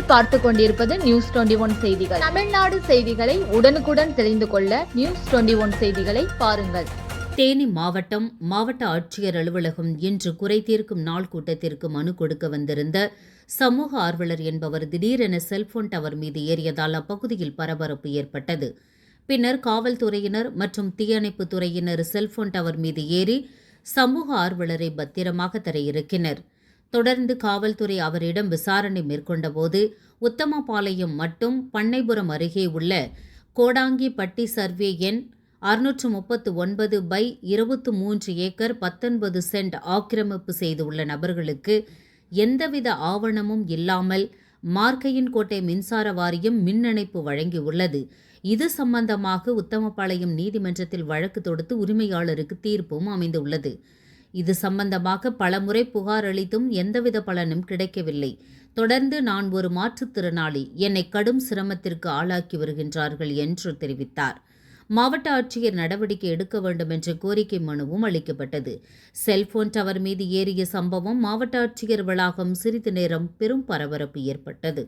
நீங்கள் பார்த்துக் கொண்டிருப்பது நியூஸ் 21 செய்திகள். தமிழ்நாடு செய்திகளை உடனுக்குடன் தெரிந்து கொள்ள நியூஸ் 21 செய்திகளை பாருங்கள். தேனி மாவட்ட ஆட்சியர் அலுவலகம் இன்று குறை தீர்க்கும் நாள் கூட்டத்திற்கு மனு கொடுக்க வந்திருந்த சமூக ஆர்வலர் என்பவர் திடீரென செல்போன் டவர் மீது ஏறியதால் அப்பகுதியில் பரபரப்பு ஏற்பட்டது. பின்னர் காவல்துறையினர் மற்றும் தீயணைப்பு துறையினர் செல்போன் டவர் மீது ஏறி சமூக ஆர்வலரை பத்திரமாக தரையிறக்கினர். தொடர்ந்து காவல்துறை அவரிடம் விசாரணை மேற்கொண்டபோது உத்தமபாளையம் மற்றும் பண்ணைபுரம் அருகே உள்ள கோடாங்கிப்பட்டி சர்வே எண் 639/23 ஏக்கர் 19 சென்ட் ஆக்கிரமிப்பு செய்துள்ள நபர்களுக்கு எந்தவித ஆவணமும் இல்லாமல் மார்க்கையன்கோட்டை மின்சார வாரியம் மின் இணைப்பு வழங்கியுள்ளது. இது சம்பந்தமாக உத்தமபாளையம் நீதிமன்றத்தில் வழக்கு தொடுத்து உரிமையாளருக்கு தீர்ப்பும் அமைந்துள்ளது. இது சம்பந்தமாக பலமுறை புகார் அளித்தும் எந்தவித பலனும் கிடைக்கவில்லை. தொடர்ந்து நான் ஒரு மாற்றுத்திறனாளி, என்னை கடும் சிரமத்திற்கு ஆளாக்கி வருகின்றார்கள் என்று தெரிவித்தார். மாவட்ட ஆட்சியர் நடவடிக்கை எடுக்க வேண்டும் என்ற கோரிக்கை மனுவும் அளிக்கப்பட்டது. செல்போன் டவர் மீது ஏறிய சம்பவம் மாவட்ட ஆட்சியர் வளாகம் சிறிது நேரம் பெரும் பரபரப்பு ஏற்பட்டது.